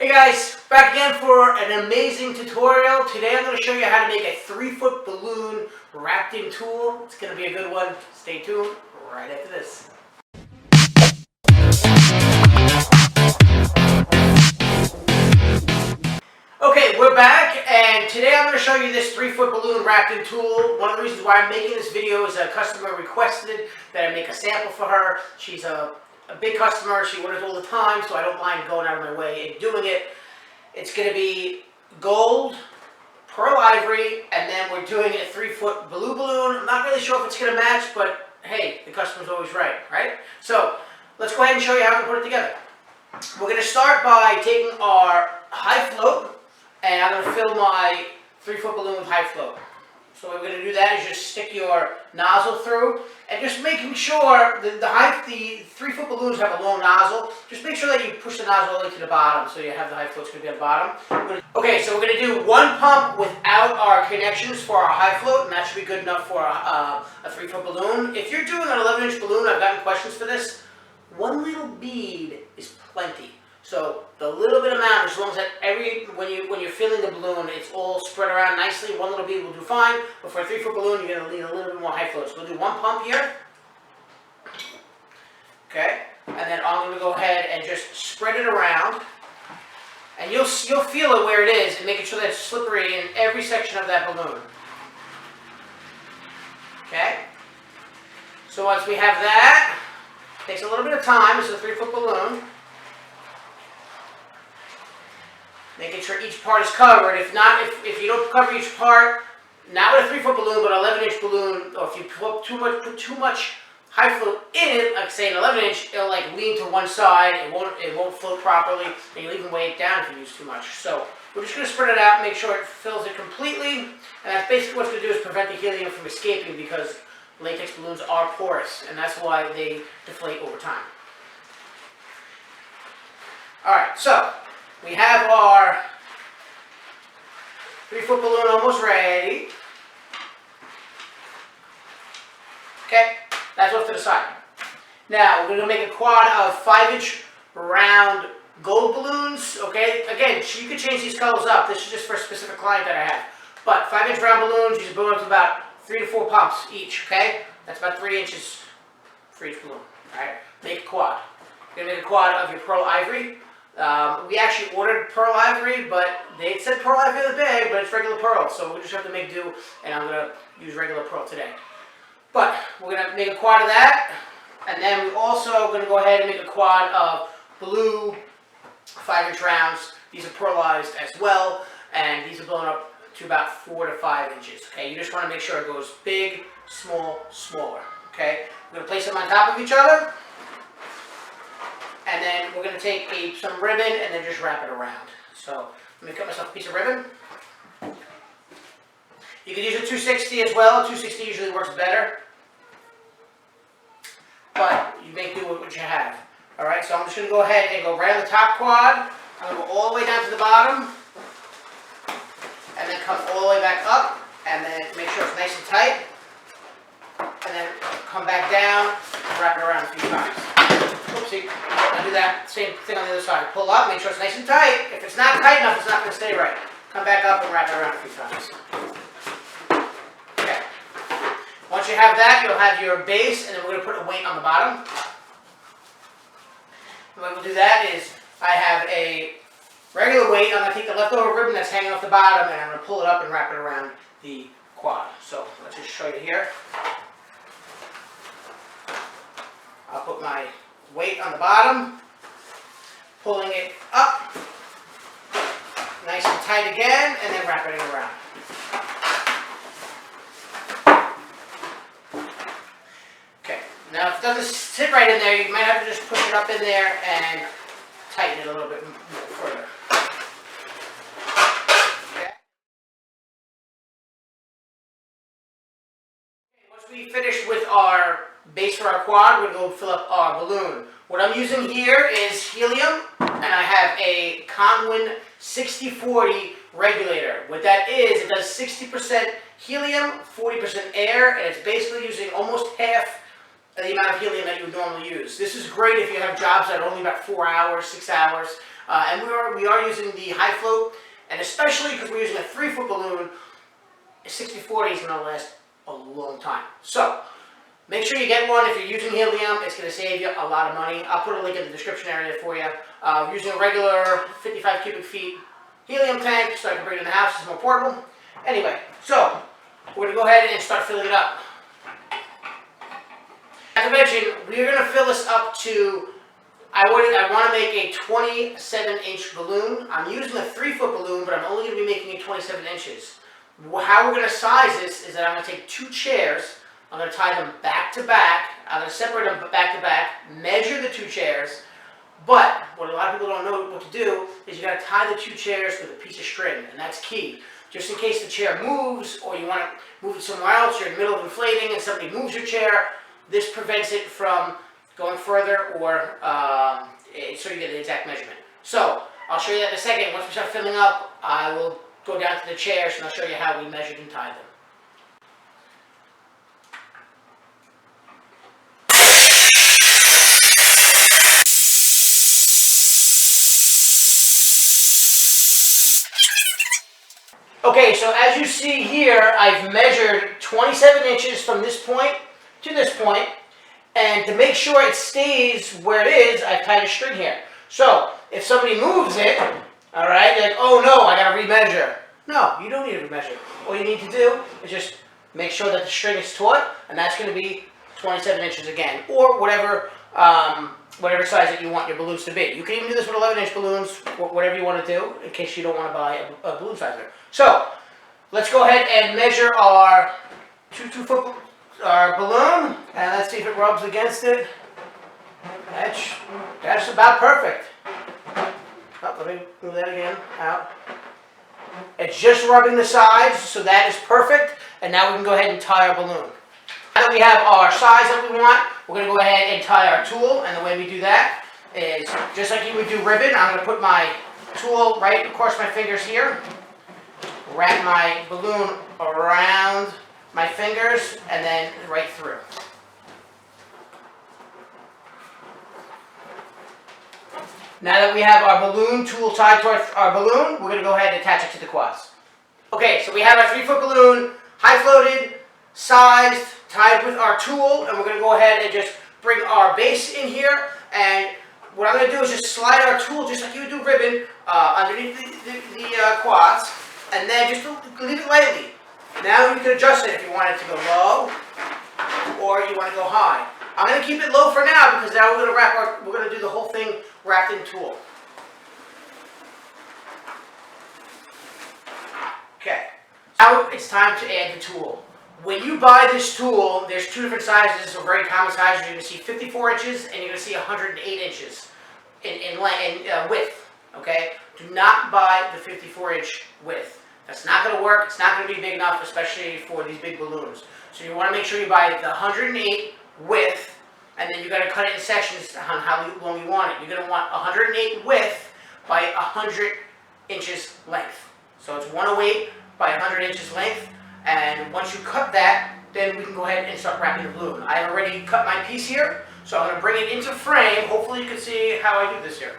Hey guys, back again for an amazing tutorial. Today I'm going to show you how to make a 3-foot balloon wrapped in tulle. It's going to be a good one. Stay tuned right after this. Okay, we're back, and today I'm going to show you this 3-foot balloon wrapped in tulle. One of the reasons why I'm making this video is a customer requested that I make a sample for her. She's a big customer. She orders all the time, so I don't mind going out of my way and doing it. It's going to be gold, pearl ivory, and then we're doing a 3-foot blue balloon. I'm not really sure if it's going to match, but hey, the customer's always right? So let's go ahead and show you how to put it together. We're going to start by taking our high float, and I'm going to fill my 3-foot balloon with high float. So what we're going to do that is just stick your nozzle through, and just making sure the 3-foot balloons have a long nozzle. Just make sure that you push the nozzle all the way to the bottom, so you have the high float's going to be at the bottom. Okay, so we're going to do one pump without our connections for our high float, and that should be good enough for a 3-foot balloon. If you're doing an 11-inch balloon, I've gotten questions for this. One little bead is plenty. So the little bit amount, as long as when you're filling the balloon, it's all spread around nicely. One little bead will do fine. But for a 3-foot balloon, you're going to need a little bit more high float. So we'll do one pump here. Okay, and then I'm going to go ahead and just spread it around, and you'll feel it where it is, and making sure that it's slippery in every section of that balloon. Okay. So once we have that, it takes a little bit of time. It's a 3-foot balloon. Making sure each part is covered. If not, if you don't cover each part, not with a 3-foot balloon, but an 11-inch balloon, or if you put too much high float in it, like say an 11-inch, it'll like lean to one side. It won't float properly, and you'll even weigh it down if you use too much. So we're just going to spread it out, make sure it fills it completely, and that's basically what's going to do is prevent the helium from escaping, because latex balloons are porous, and that's why they deflate over time. All right, so we have our 3-foot balloon almost ready. Okay, that's off to the side. Now, we're going to make a quad of 5-inch round gold balloons. Okay, again, you can change these colors up. This is just for a specific client that I have. But 5-inch round balloons, you can balloon up to about 3 to 4 pumps each. Okay, that's about 3 inches for each balloon. All right, make a quad. You're going to make a quad of your pearl ivory. We actually ordered pearl ivory, but they said pearl ivory in the bag, but it's regular pearl, so we just have to make do, and I'm going to use regular pearl today. But we're going to make a quad of that, and then we're also going to go ahead and make a quad of blue 5-inch rounds. These are pearlized as well, and these are blown up to about 4 to 5 inches. Okay, you just want to make sure it goes big, small, smaller. Okay, we're going to place them on top of each other. And then we're going to take some ribbon and then just wrap it around. So let me cut myself a piece of ribbon. You can use a 260 as well. 260 usually works better. But you make do with what you have. Alright, so I'm just going to go ahead and go right on the top quad. I'm going to go all the way down to the bottom. And then come all the way back up. And then make sure it's nice and tight. And then come back down and wrap it around a few times. Oopsie. Now do that same thing on the other side. Pull up, make sure it's nice and tight. If it's not tight enough, it's not going to stay right. Come back up and wrap it around a few times. Okay. Once you have that, you'll have your base, and then we're going to put a weight on the bottom. The way we'll do that is I have a regular weight. I'm going to take the leftover ribbon that's hanging off the bottom, and I'm going to pull it up and wrap it around the quad. So let's just show you here. I'll put my weight on the bottom, pulling it up, nice and tight again, and then wrapping it around. Okay, now if it doesn't sit right in there, you might have to just push it up in there and tighten it a little bit more further. Okay. Once we finish with our base for our quad, we're going to fill up our balloon. What I'm using here is helium, and I have a Conwin 6040 regulator. What that is, it does 60% helium, 40% air, and it's basically using almost half the amount of helium that you would normally use. This is great if you have jobs that are only about 4 hours, 6 hours. And we are using the high float, and especially because we're using a 3-foot balloon, 60-40 is going to last a long time. So make sure you get one. If you're using helium, it's going to save you a lot of money. I'll put a link in the description area for you. Using a regular 55 cubic feet helium tank, so I can bring it in the house. It's more portable. Anyway, so we're going to go ahead and start filling it up. As I mentioned, we're going to fill this up to, I want to make a 27-inch balloon. I'm using a 3-foot balloon, but I'm only going to be making it 27 inches. How we're going to size this is that I'm going to take 2 chairs, I'm going to tie them back to back, I'm going to separate them back to back, measure the 2 chairs, but what a lot of people don't know what to do is you got to tie the 2 chairs with a piece of string, and that's key. Just in case the chair moves, or you want to move it somewhere else, you're in the middle of inflating and somebody moves your chair, this prevents it from going further, or so you get the exact measurement. So I'll show you that in a second. Once we start filling up, I will go down to the chairs and I'll show you how we measured and tied them. Okay, so as you see here, I've measured 27 inches from this point to this point, and to make sure it stays where it is, I've tied a string here. So if somebody moves it, all right, you're like, oh no, I gotta remeasure. No, you don't need to remeasure. All you need to do is just make sure that the string is taut, and that's going to be 27 inches again, or whatever whatever size that you want your balloons to be. You can even do this with 11-inch balloons, whatever you want to do, in case you don't want to buy a balloon sizer. So let's go ahead and measure our 2-foot balloon, and let's see if it rubs against it. That's about perfect. Oh, let me move that again out. It's just rubbing the sides, so that is perfect. And now we can go ahead and tie our balloon. Now that we have our size that we want, we're going to go ahead and tie our tool. And the way we do that is just like you would do ribbon. I'm going to put my tool right across my fingers here, wrap my balloon around my fingers, and then right through. Now that we have our balloon tool tied to our balloon, we're going to go ahead and attach it to the quads. Okay, so we have our 3-foot balloon, high floated, sized, tied with our tool, and we're going to go ahead and just bring our base in here. And what I'm going to do is just slide our tool, just like you would do ribbon, underneath the quads, and then just leave it lightly. Now you can adjust it if you want it to go low, or you want to go high. I'm going to keep it low for now because now we're going to do the whole thing wrapped in tulle. Okay, now it's time to add the tulle. When you buy this tulle, there's 2 different sizes, so very common sizes. You're going to see 54 inches and you're going to see 108 inches in width. Okay, do not buy the 54-inch width. That's not going to work. It's not going to be big enough, especially for these big balloons. So you want to make sure you buy the 108 width, and then you got to cut it in sections on how long you want it. You're going to want 108 width by 100 inches length. So it's 108 by 100 inches length, and once you cut that, then we can go ahead and start wrapping the balloon. I've already cut my piece here, so I'm going to bring it into frame. Hopefully you can see how I do this here.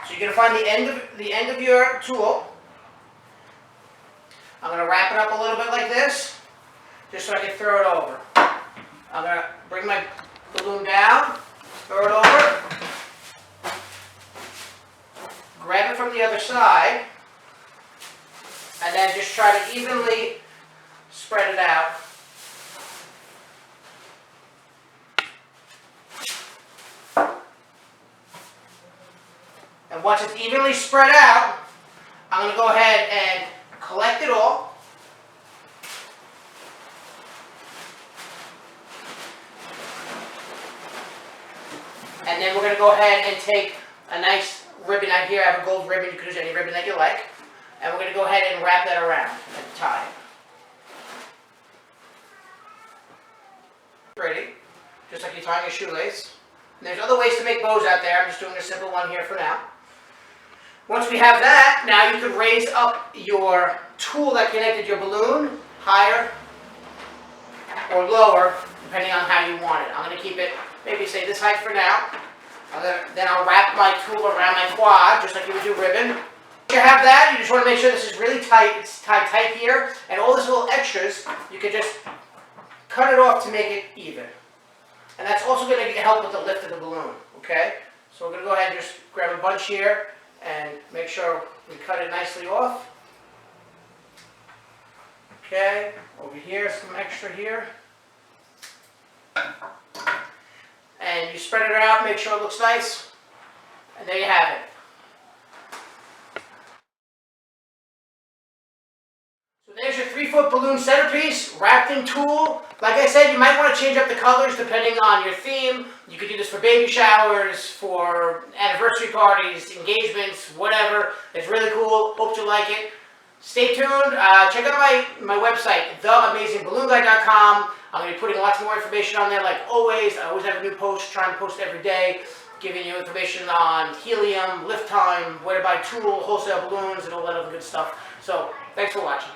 So you're going to find the end of your tool. I'm going to wrap it up a little bit like this, just so I can throw it over. I'm going to bring my balloon down, throw it over, grab it from the other side, and then just try to evenly spread it out. And once it's evenly spread out, I'm going to go ahead and collect it all. And then we're going to go ahead and take a nice ribbon out here. I have a gold ribbon. You can use any ribbon that you like. And we're going to go ahead and wrap that around and tie it. Pretty. Just like you're tying a shoelace. And there's other ways to make bows out there. I'm just doing a simple one here for now. Once we have that, now you can raise up your tool that connected your balloon higher or lower, depending on how you want it. I'm going to keep it, maybe say this height for now. Then I'll wrap my tool around my quad, just like you would do ribbon. Once you have that, you just want to make sure this is really tight. It's tied tight here, and all these little extras, you can just cut it off to make it even. And that's also going to help with the lift of the balloon, okay? So we're going to go ahead and just grab a bunch here and make sure we cut it nicely off. Okay, over here, some extra here. And you spread it out, make sure it looks nice. And there you have it. So there's your 3-foot balloon centerpiece, wrapped in tulle. Like I said, you might want to change up the colors depending on your theme. You could do this for baby showers, for anniversary parties, engagements, whatever. It's really cool. Hope you like it. Stay tuned. Check out my website, theamazingballoonguy.com. I'm going to be putting lots more information on there like always. I always have a new post, trying to post every day, giving you information on helium, lift time, where to buy tulle, wholesale balloons, and all that other good stuff. So, thanks for watching.